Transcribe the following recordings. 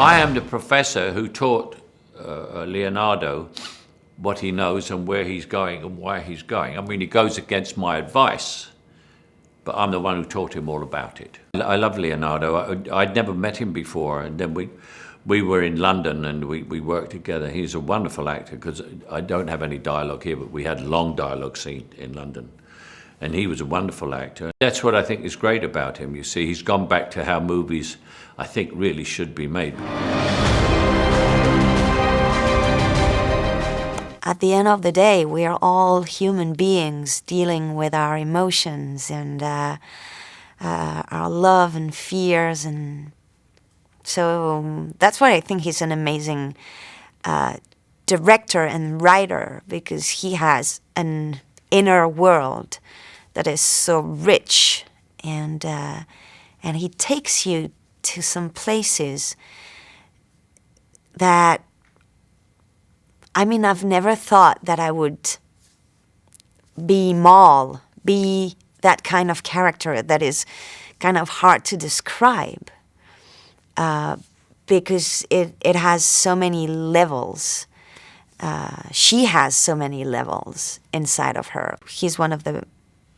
I am the professor who taught Leonardo what he knows and where he's going and why he's going. I mean, he goes against my advice, but I'm the one who taught him all about it. I love Leonardo. I'd never met him before, and then we were in London and we worked together. He's a wonderful actor, because I don't have any dialogue here, but we had long dialogue scene in London. And he was a wonderful actor. That's what I think is great about him. You see, he's gone back to how movies, I think, really should be made. At the end of the day, we are all human beings dealing with our emotions and our love and fears. And so that's why I think he's an amazing director and writer, because he has an inner world that is so rich, and he takes you to some places that, I mean, I've never thought that I would be that kind of character that is kind of hard to describe, because it has so many levels. She has so many levels inside of her. He's one of the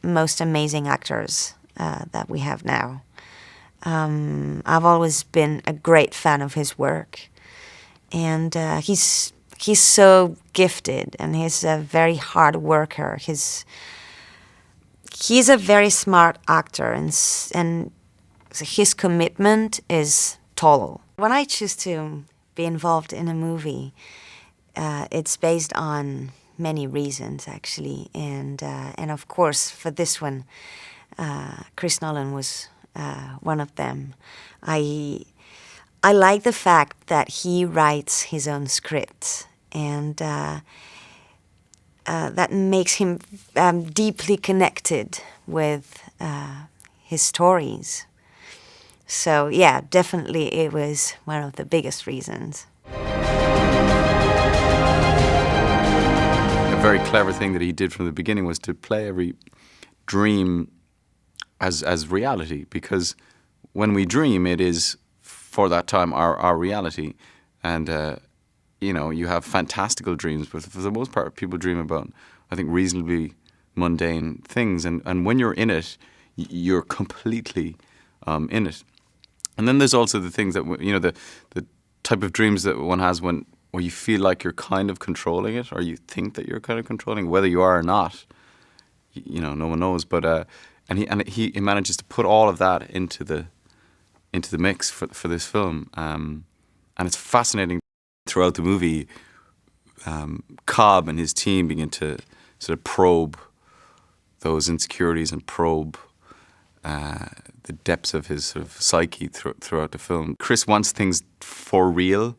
most amazing actors that we have now. I've always been a great fan of his work, and he's so gifted, and he's a very hard worker. He's a very smart actor, and his commitment is total. When I choose to be involved in a movie, it's based on many reasons, actually, and of course, for this one, Chris Nolan was one of them. I like the fact that he writes his own script, and that makes him deeply connected with his stories. So yeah, definitely it was one of the biggest reasons. A very clever thing that he did from the beginning was to play every dream as reality, because when we dream, it is for that time our reality. And you have fantastical dreams, but for the most part, people dream about, I think, reasonably mundane things. And when you're in it, you're completely in it. And then there's also the things that, the type of dreams that one has where you feel like you're kind of controlling it, or you think that you're kind of controlling, whether you are or not, no one knows. But and he manages to put all of that into the mix for this film, and it's fascinating. Throughout the movie, Cobb and his team begin to sort of probe those insecurities and probe the depths of his sort of psyche throughout the film. Chris wants things for real,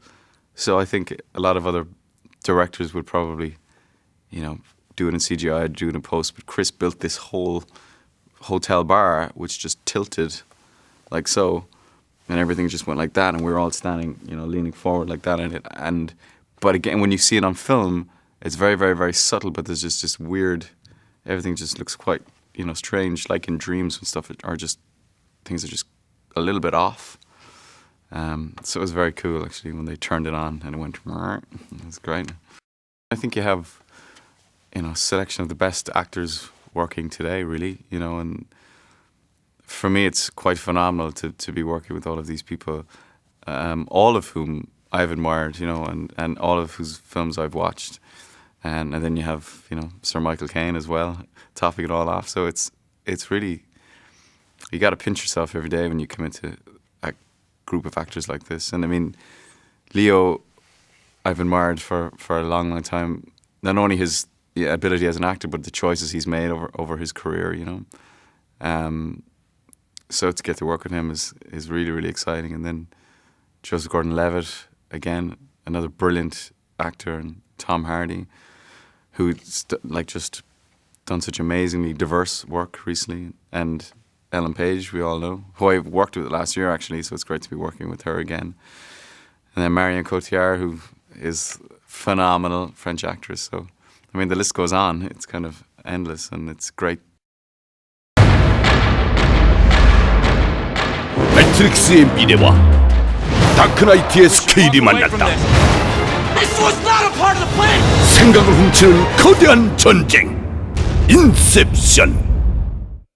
so I think a lot of other directors would probably, do it in CGI, do it in post, but Chris built this whole hotel bar which just tilted like so, and everything just went like that, and we were all standing, leaning forward like that. But again, when you see it on film, it's very, very, very subtle, but there's just this weird, everything just looks quite, strange, like in dreams and stuff, things are just a little bit off. So it was very cool, actually, when they turned it on and it went, it was great. I think you have, a selection of the best actors working today, really, and for me, it's quite phenomenal to be working with all of these people, all of whom I've admired, and all of whose films I've watched. And then you have, Sir Michael Caine as well, topping it all off. So it's really, you got to pinch yourself every day when you come into a group of actors like this. And I mean, Leo, I've admired for a long, long time. Not only his ability as an actor, but the choices he's made over his career, So to get to work with him is really, really exciting. And then Joseph Gordon-Levitt, again, another brilliant actor, and Tom Hardy, who's just done such amazingly diverse work recently, and Ellen Page, we all know, who I worked with last year, actually, so it's great to be working with her again. And then Marion Cotillard, who is phenomenal French actress. So, I mean, the list goes on. It's kind of endless, and it's great. 매트릭스의 미래와 다크나이트의 스케일이 만났다. This was not a part of the plan! 생각을 훔치는 거대한 전쟁. 인셉션.